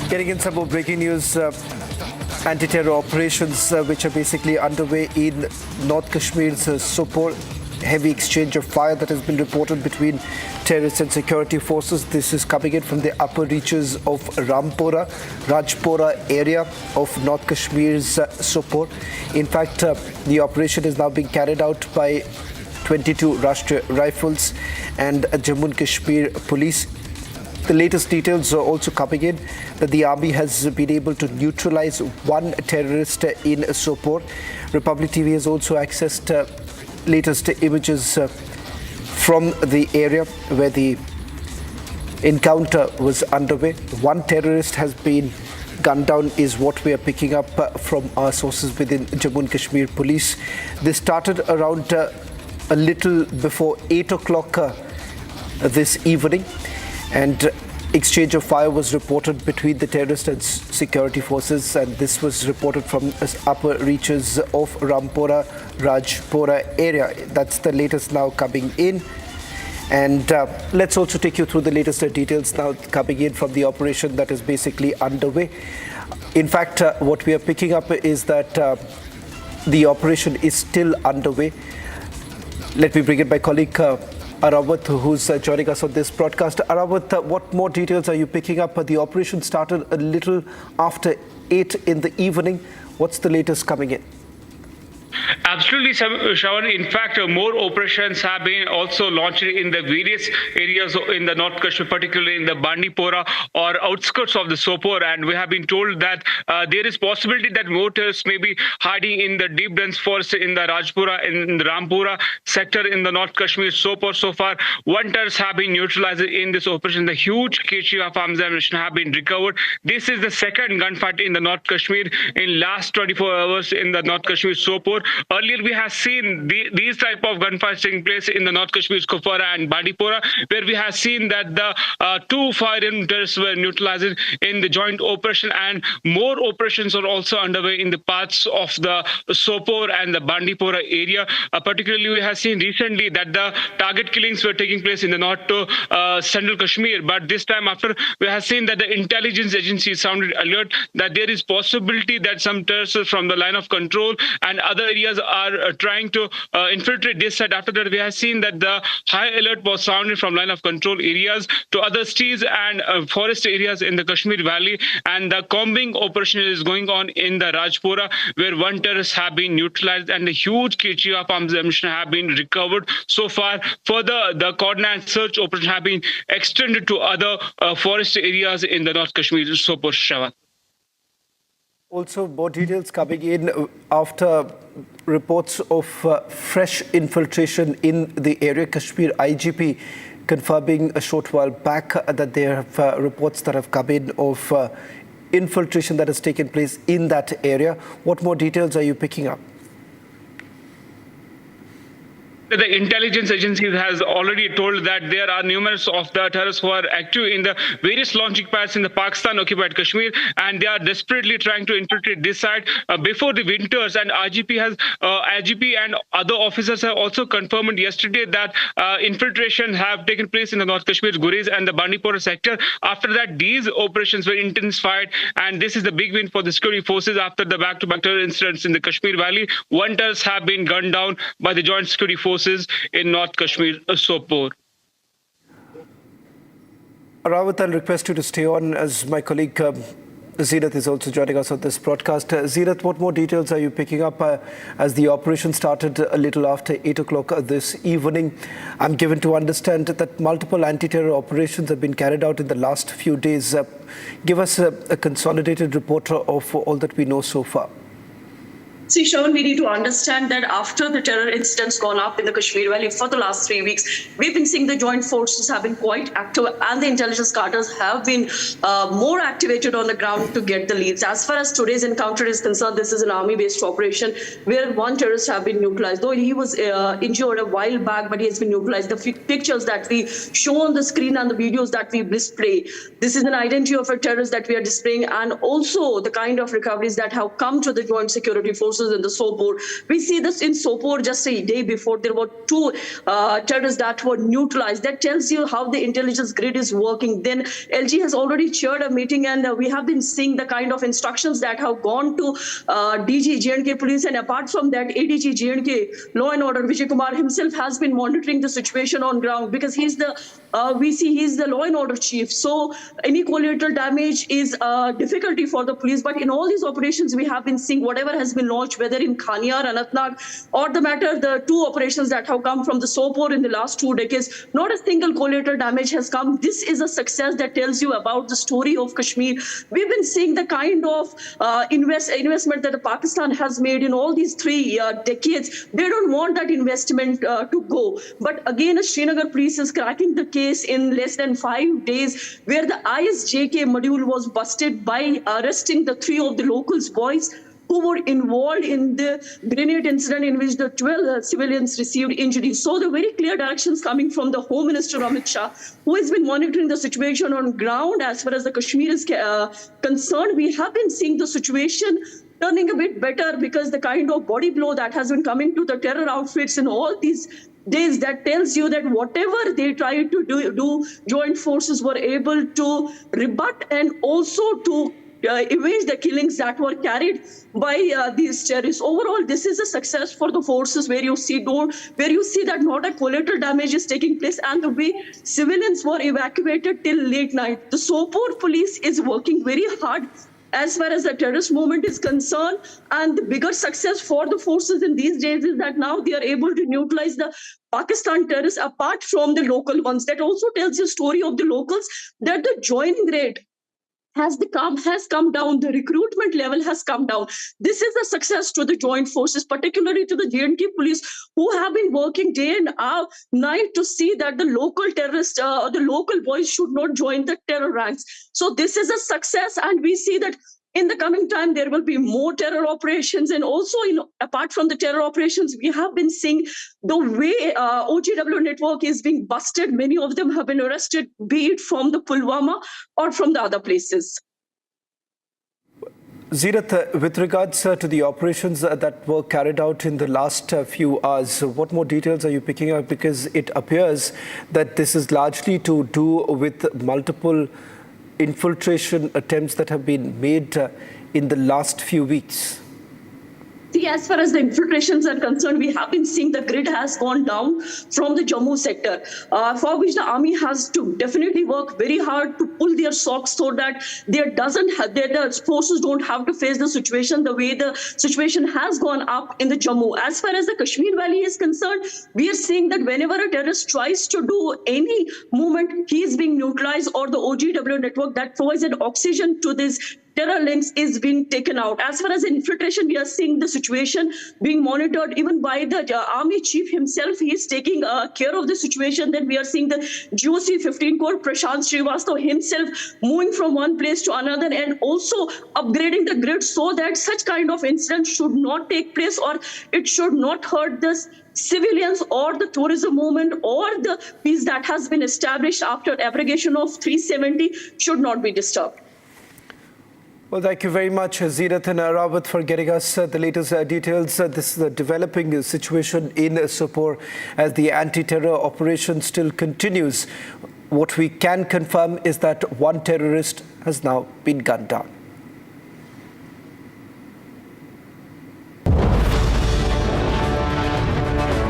Getting in some more breaking news, anti-terror operations which are basically underway in North Kashmir's Sopore. Heavy exchange of fire that has been reported between terrorists and security forces. This is coming in from the upper reaches of Rajpora area of North Kashmir's Sopore. In fact, the operation is now being carried out by 22 Rashtriya Rifles and Jammu and Kashmir Police. The latest details are also coming in that the army has been able to neutralize one terrorist in Sopore. Republic TV has also accessed latest images from the area where the encounter was underway. One terrorist has been gunned down is what we are picking up from our sources within Jammu and Kashmir Police. This started around a little before 8 o'clock this evening, and exchange of fire was reported between the terrorist and security forces, and this was reported from upper reaches of Rajpora area. That's the latest now coming in. And let's also take you through the latest details now coming in from the operation that is basically underway. In fact, what we are picking up is that the operation is still underway. Let me bring in my colleague Arawat, who's joining us on this broadcast. Arawat, what more details are you picking up? The operation started a little after 8 in the evening. What's the latest coming in? Absolutely, Shravan. In fact, more operations have been also launched in the various areas in the North Kashmir, particularly in the Bandipora or outskirts of the Sopore. And we have been told that there is possibility that more terrorists may be hiding in the deep dense forest in the Rajpura, in the Rampura sector in the North Kashmir Sopore. So far, one terrorist have been neutralized in this operation. The huge kg of arms ammunition have been recovered. This is the second gunfight in the North Kashmir in last 24 hours in the North Kashmir Sopore. Earlier, we have seen these type of gunfights taking place in the North Kashmir, Kupwara and Bandipora, where we have seen that the two firearm terrorists were neutralized in the joint operation, and more operations are also underway in the parts of the Sopore and the Bandipora area. Particularly, we have seen recently that the target killings were taking place in the North to Central Kashmir, but this time after, we have seen that the intelligence agency sounded alert that there is possibility that some terrorists from the line of control and other areas are trying to infiltrate this side. After that, we have seen that the high alert was sounded from line of control areas to other cities and forest areas in the Kashmir Valley, and the combing operation is going on in the Rajpura, where one terrorist have been neutralized and a huge kg of arms ammunition have been recovered. So far, further the coordinated search operation have been extended to other forest areas in the North Kashmir Sopore, Shravan. Also, more details coming in after reports of fresh infiltration in the area. Kashmir IGP confirming a short while back that there have reports that have come in of infiltration that has taken place in that area. What more details are you picking up? The intelligence agency has already told that there are numerous of the terrorists who are active in the various launching pads in the Pakistan-occupied Kashmir, and they are desperately trying to infiltrate this side before the winters. And IGP and other officers have also confirmed yesterday that infiltration have taken place in the North Kashmir, Gurez and the Bandipora sector. After that, these operations were intensified, and this is the big win for the security forces after the back-to-back terror incidents in the Kashmir Valley. One terrorist have been gunned down by the joint security forces in North Kashmir, Sopore. Rawat, I'll request you to stay on as my colleague Zeenat is also joining us on this broadcast. Zeenat, what more details are you picking up as the operation started a little after 8 o'clock this evening? I'm given to understand that multiple anti-terror operations have been carried out in the last few days. Give us a consolidated report of all that we know so far. See, Sean, we need to understand that after the terror incidents gone up in the Kashmir Valley for the last 3 weeks, we've been seeing the joint forces have been quite active, and the intelligence carters have been more activated on the ground to get the leads. As far as today's encounter is concerned, this is an army-based operation where one terrorist have been neutralized. Though he was injured a while back, but he has been neutralized. The pictures that we show on the screen and the videos that we display, this is an identity of a terrorist that we are displaying, and also the kind of recoveries that have come to the joint security forces forces in the Sopore. We see this in Sopore just a day before. There were two terrorists that were neutralized. That tells you how the intelligence grid is working. Then LG has already chaired a meeting, and we have been seeing the kind of instructions that have gone to DG J&K police. And apart from that, ADG J&K Law and Order Vijay Kumar himself has been monitoring the situation on ground, because he's the he's the law and order chief. So any collateral damage is a difficulty for the police. But in all these operations, we have been seeing whatever has been launched, whether in Khaniar, Anantnag, or the two operations that have come from the Sopore in the last 2 decades, not a single collateral damage has come. This is a success that tells you about the story of Kashmir. We've been seeing the kind of investment that Pakistan has made in all these 3 decades. They don't want that investment to go. But again, Srinagar police is cracking the case in less than 5 days, where the ISJK module was busted by arresting the 3 of the locals boys who were involved in the grenade incident in which the 12 civilians received injuries. So the very clear directions coming from the Home Minister Amit Shah, who has been monitoring the situation on ground as far as the Kashmir is concerned. We have been seeing the situation turning a bit better, because the kind of body blow that has been coming to the terror outfits in all these days, that tells you that whatever they tried to do, joint forces were able to rebut and also to avenge the killings that were carried by these terrorists. Overall, this is a success for the forces, where you see that not a collateral damage is taking place, and the way civilians were evacuated till late night. The Sopore police is working very hard as far as the terrorist movement is concerned. And the bigger success for the forces in these days is that now they are able to neutralize the Pakistan terrorists apart from the local ones. That also tells the story of the locals, that the joining rate has come down, the recruitment level has come down. This is a success to the joint forces, particularly to the J&K police, who have been working day and night to see that the local terrorists, the local boys should not join the terror ranks. So this is a success, and we see that in the coming time, there will be more terror operations. And also, apart from the terror operations, we have been seeing the way OGW network is being busted. Many of them have been arrested, be it from the Pulwama or from the other places. Zeerath, with regards to the operations that were carried out in the last few hours, what more details are you picking up? Because it appears that this is largely to do with multiple infiltration attempts that have been made in the last few weeks. See, as far as the infiltrations are concerned, we have been seeing the grid has gone down from the Jammu sector, for which the army has to definitely work very hard to pull their socks so that the forces don't have to face the situation the way the situation has gone up in the Jammu. As far as the Kashmir Valley is concerned, we are seeing that whenever a terrorist tries to do any movement, he is being neutralized, or the OGW network that provides an oxygen to this terror links is being taken out. As far as infiltration, we are seeing the situation being monitored even by the army chief himself. He is taking care of the situation. Then we are seeing the GOC 15 Corps Prashant Srivastava himself moving from one place to another, and also upgrading the grid so that such kind of incidents should not take place, or it should not hurt the civilians or the tourism movement, or the peace that has been established after abrogation of 370 should not be disturbed. Well, thank you very much, Zeerath and Rawat, for getting us the latest details. This is a developing situation in Sopore as the anti-terror operation still continues. What we can confirm is that one terrorist has now been gunned down.